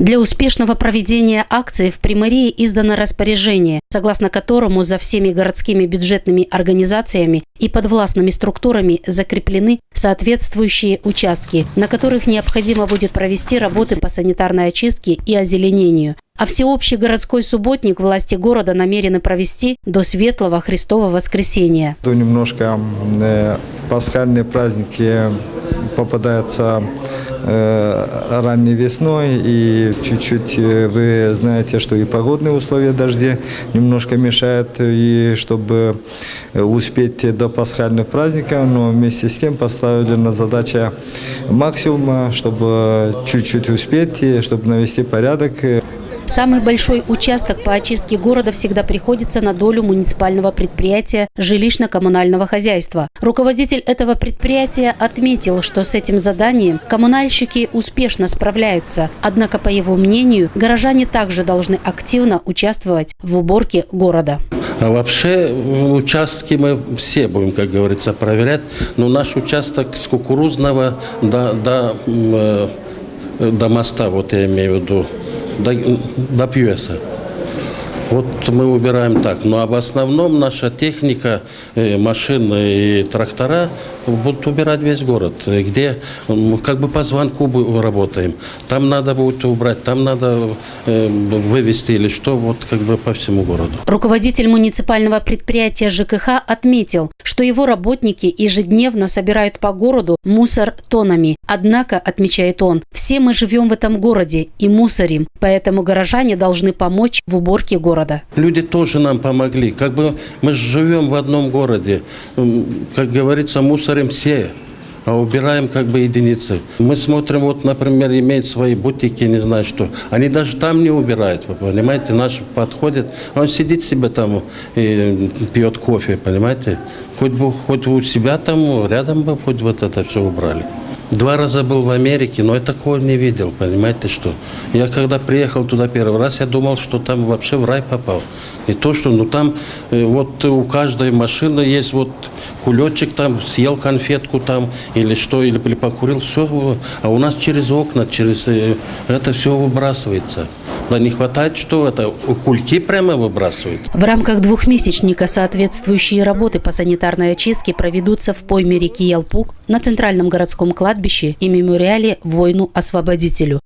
Для успешного проведения акции в Приморье издано распоряжение, согласно которому за всеми городскими бюджетными организациями и подвластными структурами закреплены соответствующие участки, на которых необходимо будет провести работы по санитарной очистке и озеленению. А всеобщий городской субботник власти города намерены провести до Светлого Христова воскресения. Немножко пасхальные праздники попадаются ранней весной, и чуть-чуть вы знаете, что и погодные условия, дожди немножко мешают, и чтобы успеть до пасхальных праздников, но вместе с тем поставлена задача максимума, чтобы чуть-чуть успеть, и чтобы навести порядок. Самый большой участок по очистке города всегда приходится на долю муниципального предприятия жилищно-коммунального хозяйства. Руководитель этого предприятия отметил, что с этим заданием коммунальщики успешно справляются. Однако, по его мнению, горожане также должны активно участвовать в уборке города. А вообще участки мы все будем, как говорится, проверять. Но наш участок с Кукурузного до моста, вот я имею в виду, до Пьеса. Вот мы убираем так. Ну а в основном наша техника, машины и трактора будут убирать весь город. Где как бы по звонку работаем. Там надо будет убрать, там надо вывести или что, вот как бы по всему городу. Руководитель муниципального предприятия ЖКХ отметил, что его работники ежедневно собирают по городу мусор тоннами. Однако, отмечает он, все мы живем в этом городе и мусорим, поэтому горожане должны помочь в уборке города. Люди тоже нам помогли. Как бы мы живем в одном городе. Как говорится, мусорим все, а убираем как бы единицы. Мы смотрим, вот, например, имеют свои бутики, не знаю что. Они даже там не убирают, вы понимаете. Наш подходит, он сидит себе там и пьет кофе, понимаете. Хоть у себя там, рядом бы хоть вот это все убрали. 2 раза был в Америке, но я такого не видел, понимаете, что. Я когда приехал туда первый раз, я думал, что там вообще в рай попал. И то, что, ну там вот у каждой машины есть вот кулечек там, съел конфетку там, или что, или покурил, все. А у нас через окна, через это все выбрасывается. Да не хватает, что это кульки прямо выбрасывают. В рамках двухмесячника соответствующие работы по санитарной очистке проведутся в пойме реки Ялпуг, на Центральном городском кладбище и мемориале воину-освободителю.